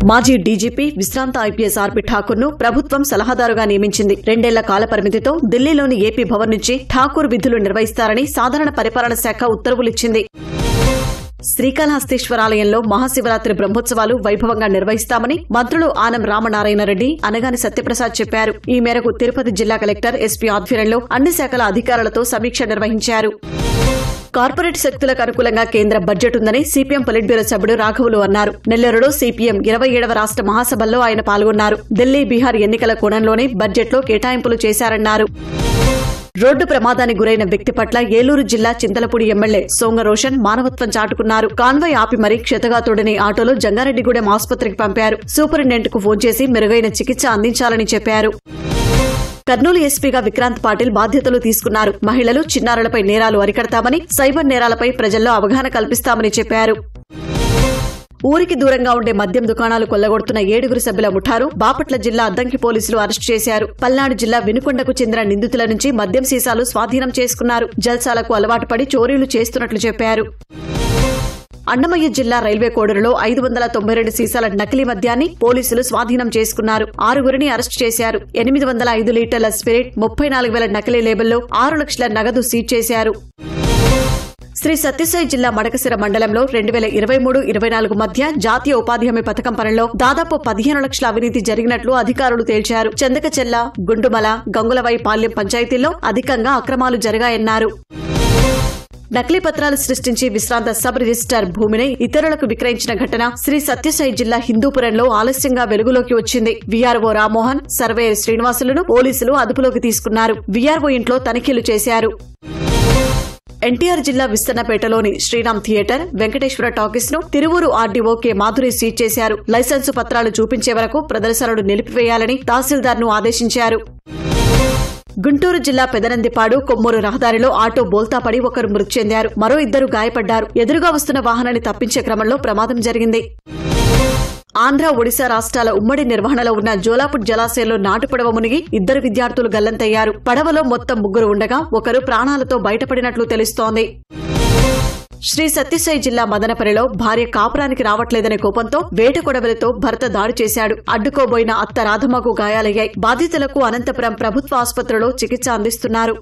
మాజీ డీజీపీ విశ్రాంత ఐపీఎస్ ఆర్పి ఠాకూర్ను ప్రభుత్వం సలహాదారుగా నియమించింది. 2 ఏళ్ల కాల పరిమితితో ఢిల్లీలోని ఏపీ భవన్ నుంచి ఠాకూర్ విధులు నిర్వహిస్తారని సాధారణ పరిపాలన శాఖ ఉత్తర్వులిచ్చింది. శ్రీకాళహస్తీశ్వరాలయంలో మహాశివరాత్రి బ్రహ్మోత్సవాలు వైభవంగా నిర్వహిస్తామని మంత్రులు ఆనం రామనారాయణ రెడ్డి, అనగాని సత్యప్రసాద్ చెప్పారు. ఈ మేరకు తిరుపతి జిల్లా కలెక్టర్ ఎస్పీ ఆధ్వర్యంలో అన్ని శాఖల అధికారులతో సమీక్ష నిర్వహించారు. కార్పొరేట్ శక్తులకు అనుకూలంగా కేంద్ర బడ్జెట్ ఉందని సిపిఎం పొలిట్ బ్యూరో సభ్యుడు రాఘవులు అన్నారు. నెల్లూరులో సిపిఎం 27వ రాష్ట్ర మహాసభల్లో ఆయన పాల్గొన్నారు. ఢిల్లీ, బీహార్ ఎన్నికల కోణంలోనే బడ్జెట్లో కేటాయింపులు చేశారన్నారు. రోడ్డు ప్రమాదానికి గురైన వ్యక్తి పట్ల ఏలూరు జిల్లా చింతలపూడి ఎమ్మెల్యే సోంగ రోషన్ మానవత్వం చాటుకున్నారు. కాన్వాయ్ ఆపి మరీ క్షతగాతుడిని ఆటోలో జంగారెడ్డిగూడెం ఆసుపత్రికి పంపారు. సూపరింటెండెంట్కు ఫోన్ చేసి మెరుగైన చికిత్స అందించాలని చెప్పారు. కర్నూలు ఎస్పీగా విక్రాంత్ పాటిల్ బాధ్యతలు తీసుకున్నారు. మహిళలు, చిన్నారులపై నేరాలు అరికడతామని, సైబర్ నేరాలపై ప్రజల్లో అవగాహన కల్పిస్తామని చెప్పారు. ఊరికి దూరంగా ఉండే మద్యం దుకాణాలు కొల్లగొడుతున్న 7 సభ్యుల ముఠారు బాపట్ల జిల్లా అద్దంకి పోలీసులు అరెస్టు చేశారు. పల్నాడు జిల్లా వినుకొండకు చెందిన నిందితుల నుంచి మద్యం సీసాలు స్వాధీనం చేసుకున్నారు. జల్సాలకు అలవాటు పడి చోరీలు చేస్తున్నట్లు చెప్పారు. అన్నమయ్య జిల్లా రైల్వే కోడూరులో 592 సీసాల నకిలీ మద్యాన్ని పోలీసులు స్వాధీనం చేసుకున్నారు. 6 అరెస్టు చేశారు. 805 లీటర్ల స్పిరిట్, 34,000 నకిలీ లేబుల్లో 6 లక్షల నగదు సీజ్ చేశారు. శ్రీ సత్యసాయి జిల్లా మడకశిర మండలంలో 2023-24 మధ్య జాతీయ ఉపాధి హామీ పథకం పనుల్లో దాదాపు 15 లక్షల అవినీతి జరిగినట్లు అధికారులు తేల్చారు. చందకచెల్ల, గుండుమల, గంగులవై పాల్యం పంచాయతీల్లో అధికంగా అక్రమాలు జరిగాయన్నారు. నకిలీ పత్రాలు సృష్టించి విశ్రాంత సబ్ రిజిస్టార్ భూమిని ఇతరులకు విక్రయించిన ఘటన శ్రీ సత్యసాయి జిల్లా హిందూపురంలో ఆలస్యంగా వెలుగులోకి వచ్చింది. వీఆర్ఓ రామ్మోహన్, సర్వేయర్ శ్రీనివాసులను పోలీసులు అదుపులోకి తీసుకున్నారు. వీఆర్ఓ ఇంట్లో తనిఖీలు చేశారు. ఎన్టీఆర్ జిల్లా విస్తన్నపేటలోని శ్రీరామ్ థియేటర్, వెంకటేశ్వర టాకీస్ ను Tiruvuru RDO K Madhuri seize చేశారు. లైసెన్సు పత్రాలు చూపించే వరకు ప్రదర్శనలు నిలిపివేయాలని తహసీల్దార్ను ఆదేశించారు. గుంటూరు జిల్లా పెదనందిపాడు కొమ్మూరు రహదారిలో ఆటో బోల్తాపడి ఒకరు మృతి చెందారు. మరో 2 గాయపడ్డారు. ఎదురుగా వస్తున్న వాహనాన్ని తప్పించే క్రమంలో ప్రమాదం జరిగింది. ఆంధ్ర, ఒడిశా రాష్ట్రాల ఉమ్మడి నిర్వహణలో ఉన్న జోలాపుట్ జలాశయంలో నాటు పడవ మునిగి 2 విద్యార్థులు గల్లంతయ్యారు. పడవలో మొత్తం 3 ఉండగా ఒకరు ప్రాణాలతో బయటపడినట్లు తెలుస్తోంది. శ్రీ సత్యసాయి జిల్లా మదనపల్లిలో భార్య కాపురానికి రావట్లేదనే కోపంతో వేట కొడవలితో భర్త దాడి చేశాడు. అడ్డుకోబోయిన అత్త రాధమ్మకు గాయాలయ్యాయి. బాధితులకు అనంతపురం ప్రభుత్వ ఆసుపత్రిలో చికిత్స అందిస్తున్నారు.